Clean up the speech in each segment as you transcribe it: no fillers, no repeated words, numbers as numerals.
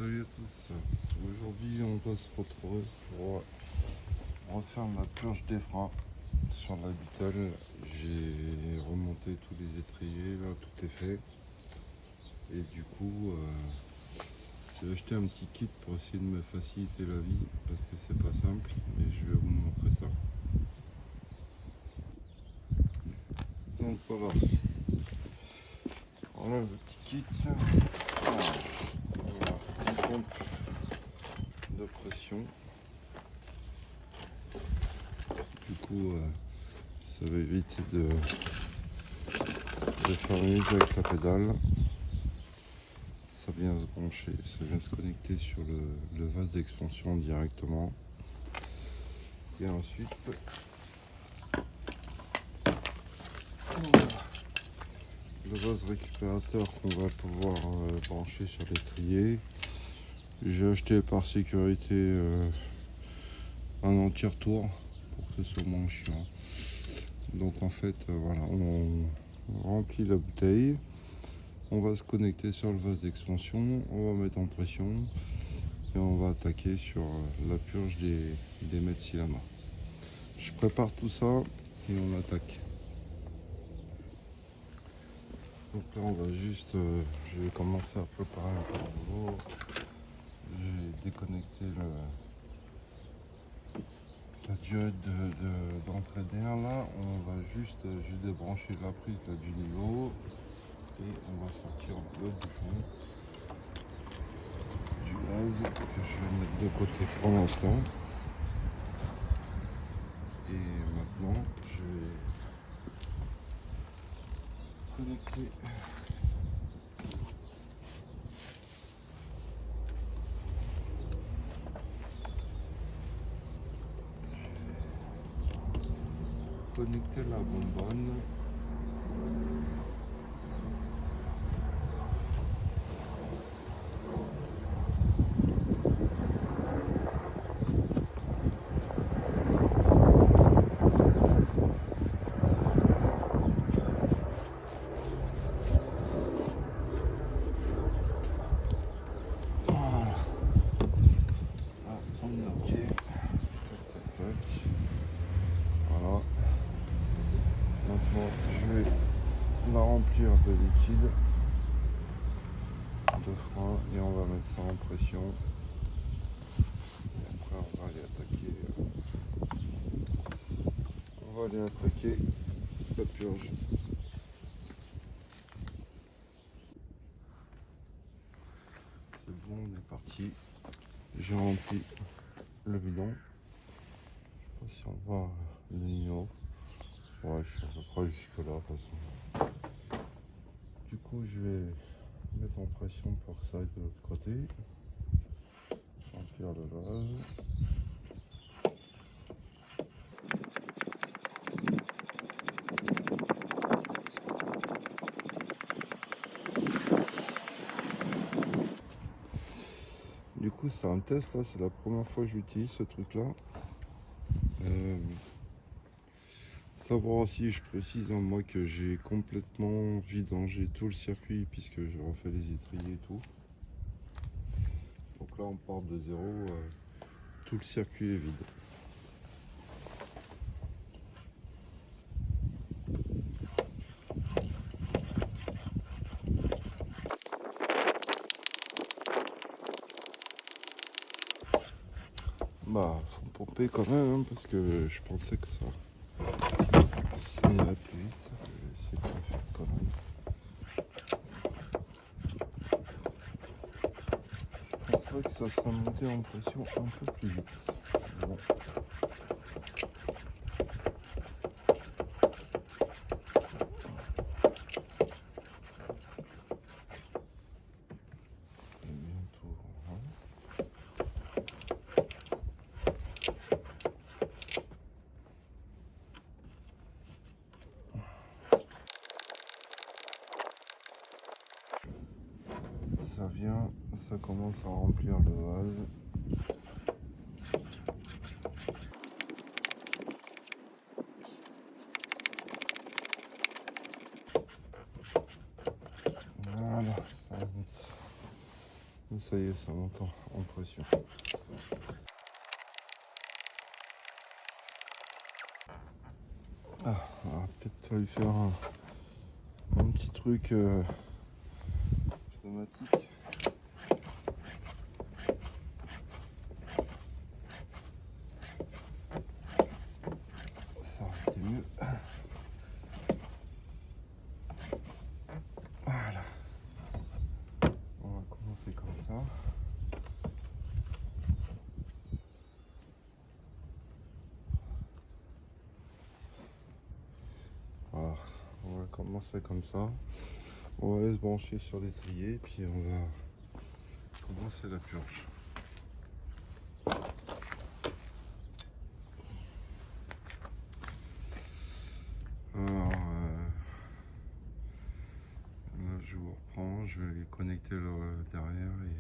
Salut à tous. Aujourd'hui, on va se retrouver pour refaire la purge des freins sur la Beetle. J'ai remonté tous les étriers, là, tout est fait. Et du coup, j'ai acheté un petit kit pour essayer de me faciliter la vie parce que c'est pas simple. Et je vais vous montrer ça. Donc voilà. Voilà le petit kit. Voilà, une pompe de pression. Du coup, ça va éviter de faire une mise avec la pédale. Ça vient se brancher, ça vient se connecter sur le vase d'expansion directement. Et ensuite, le vase récupérateur qu'on va pouvoir brancher sur l'étrier. J'ai acheté par sécurité un anti-retour pour que ce soit moins chiant. Donc en fait, voilà, on remplit la bouteille. On va se connecter sur le vase d'expansion, on va mettre en pression et on va attaquer sur la purge des mètres Silama. Je prépare tout ça et on attaque. Donc là on va juste, je vais commencer à préparer un peu de boulot. J'ai déconnecté la diode d'entrée d'air là. On va juste, j'ai débranché la prise là, du niveau et on va sortir le bouchon du gaz que je vais mettre de côté pour l'instant. Et maintenant je vais connecter la bonbonne. Voilà. Ah, on est ok. Tac, tac, tac. Voilà. Maintenant, je vais la remplir de liquide de frein et on va mettre ça en pression. Et après, on va aller attaquer. La purge. C'est bon, on est parti. J'ai rempli le bidon. Je sais pas si on voit le numéro. Ouais, je suis à peu près jusque là de toute façon. Du coup, je vais mettre en pression pour que ça aille de l'autre côté. Remplir le vase. Du coup, c'est un test là, c'est la première fois que j'utilise ce truc là. Savoir aussi, je précise moi que j'ai complètement vidangé tout le circuit puisque j'ai refait les étriers et tout. Donc là on part de zéro, tout le circuit est vide. Bah faut pomper quand même hein, parce que je pensais que ça irait plus vite. Je vais essayer de le faire quand même. Je penserais que ça sera monté en pression un peu plus vite. Bon. Et bientôt, voilà. Ça vient, ça commence à remplir le vase. Voilà, ça ça y est, ça monte en pression. Ah, on va peut-être fallu faire un petit truc pneumatique. Ça aurait été mieux. Voilà. On va commencer comme ça. Voilà. On va commencer comme ça. On va aller se brancher sur l'étrier, puis on va commencer la purge. Alors, là je vous reprends, je vais connecter le derrière et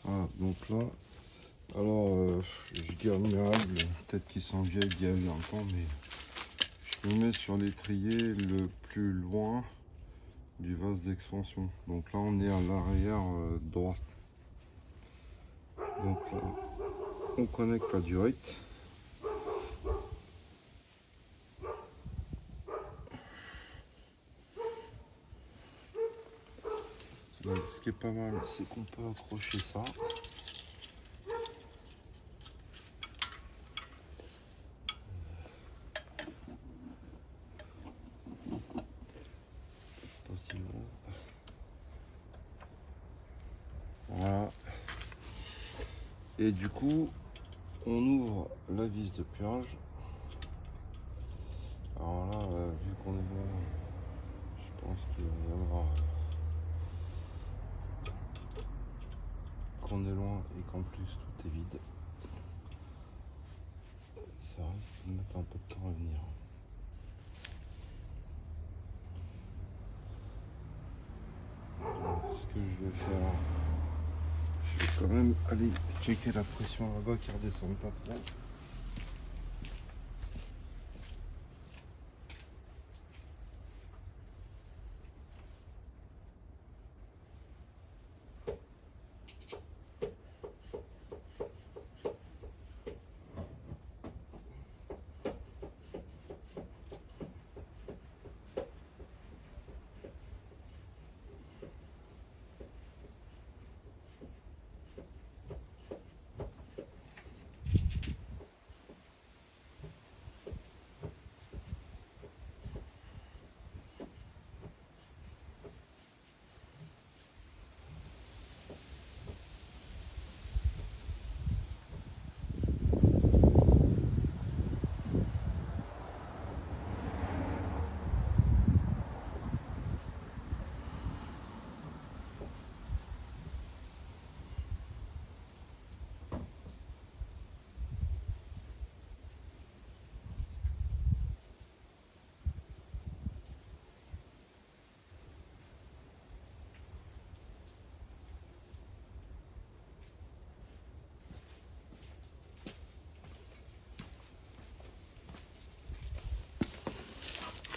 voilà, donc là, alors je dis admirable, peut-être qu'ils sont vieilles d'il y a eu un temps, mais je me mets sur l'étrier le plus loin du vase d'expansion. Donc là on est à l'arrière droite. Donc là, on connecte la durite. Donc, ce qui est pas mal, c'est qu'on peut accrocher ça. Pas si loin. Voilà. Et du coup, on ouvre la vis de purge. Alors là, vu qu'on est loin, je pense qu'il va y avoir qu'on est loin et qu'en plus tout est vide. Ça risque de mettre un peu de temps à venir. Alors, ce que je vais faire, je vais quand même aller checker la pression là-bas qui redescend pas trop.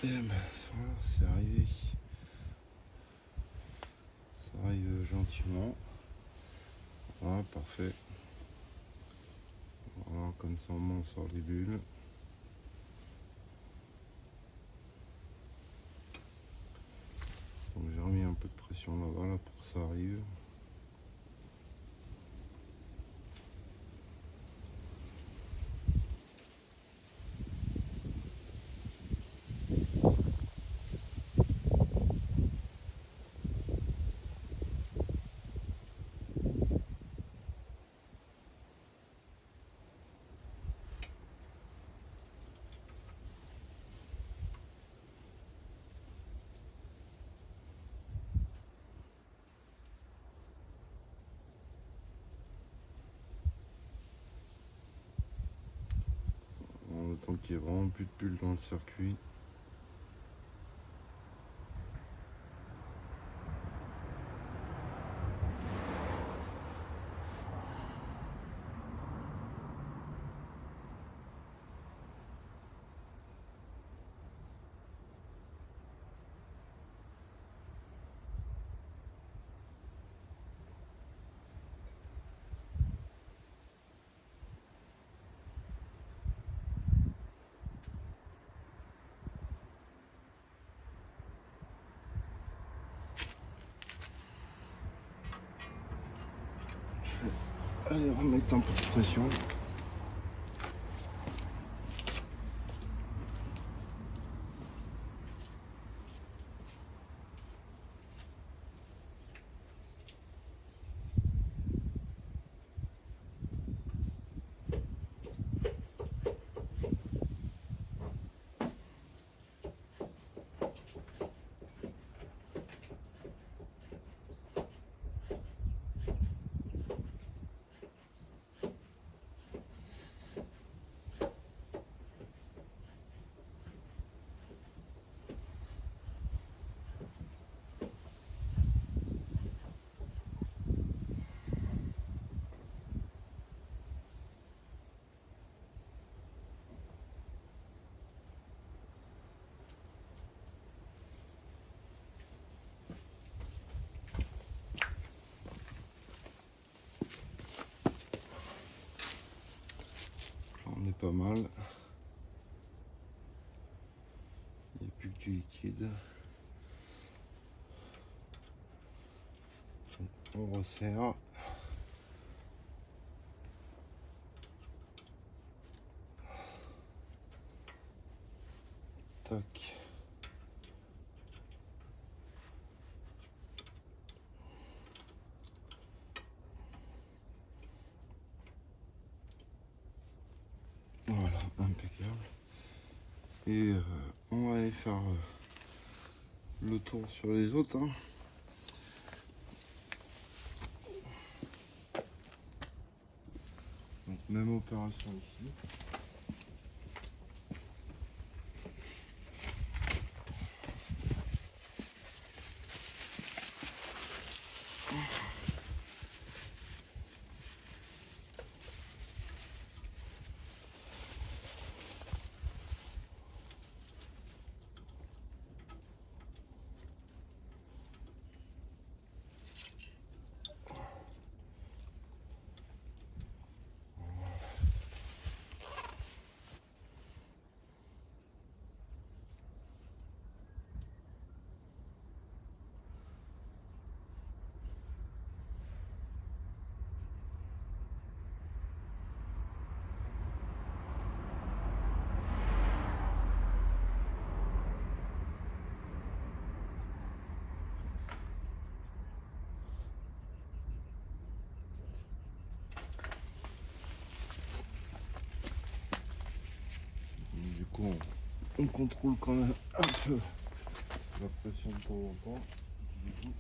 Et ben, voilà, c'est arrivé. Ça arrive gentiment. Voilà, parfait. Voilà, comme ça on monte sur les bulles. Donc j'ai remis un peu de pression là-bas là, pour que ça arrive. En attend qu'il n'y ait vraiment plus de bulles dans le circuit. Je vais aller remettre un peu de pression. On est pas mal. Il n'y a plus que du liquide. On resserre. Tac. Voilà, impeccable. Et on va aller faire le tour sur les autres. Hein. Donc, même opération ici. Du coup, on contrôle quand même un peu la pression de temps en temps. Du coup,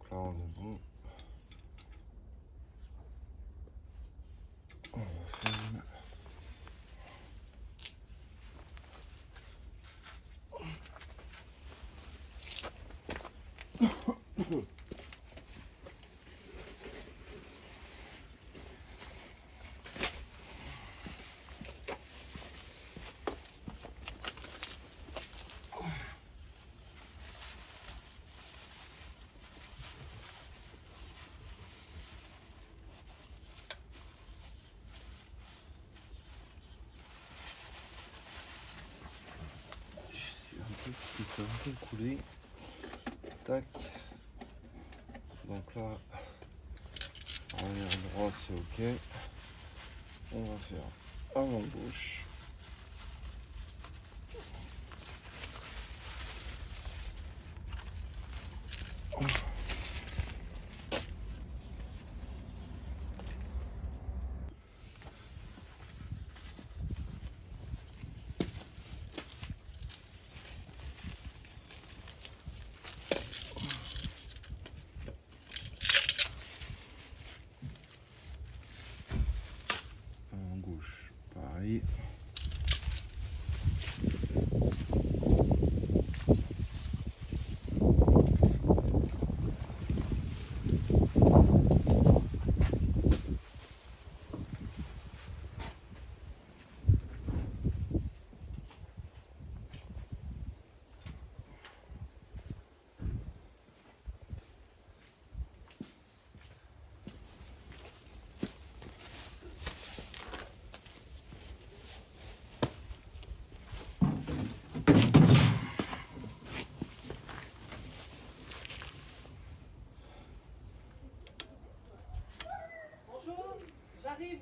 là, on est bon. On va faire qui s'est un peu coulé. Tac. Donc là, on regarde droite c'est ok. On va faire avant-gauche. Avant-gauche, pareil. Bonjour, j'arrive.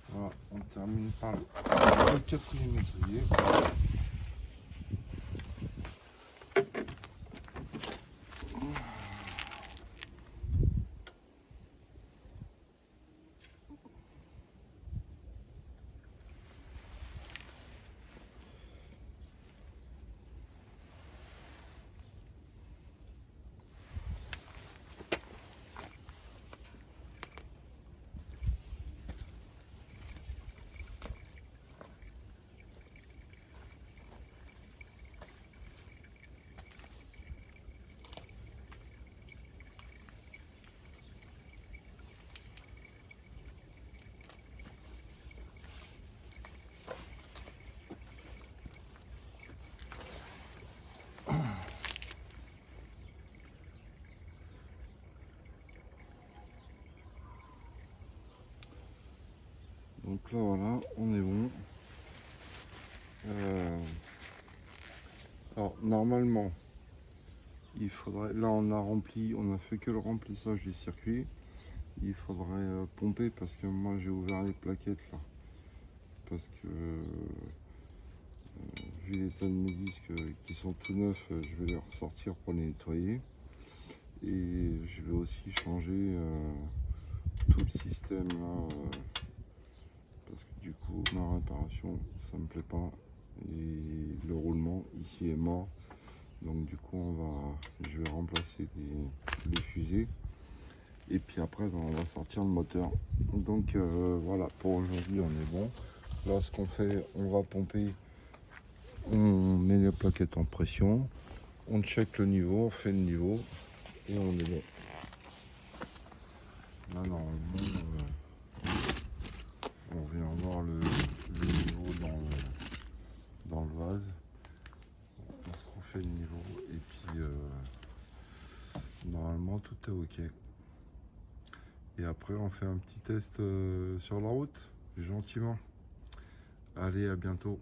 Voilà, on termine par le 4 mm. Donc là voilà, on est bon. Alors normalement, il faudrait. Là on a rempli, on a fait que le remplissage du circuit. Il faudrait pomper parce que moi j'ai ouvert les plaquettes là. Parce que vu l'état de mes disques qui sont tout neufs, je vais les ressortir pour les nettoyer. Et je vais aussi changer tout le système là. Parce que du coup ma réparation ça me plaît pas. Et le roulement ici est mort. Donc du coup je vais remplacer les fusées. Et puis après on va sortir le moteur. Donc voilà, pour aujourd'hui on est bon. Là ce qu'on fait, on va pomper, on met les plaquettes en pression, on check le niveau, on fait le niveau et on est bon. Là normalement on vient voir le niveau dans le vase. On se refait le niveau et puis normalement tout est ok. Et après on fait un petit test sur la route, gentiment. Allez, à bientôt.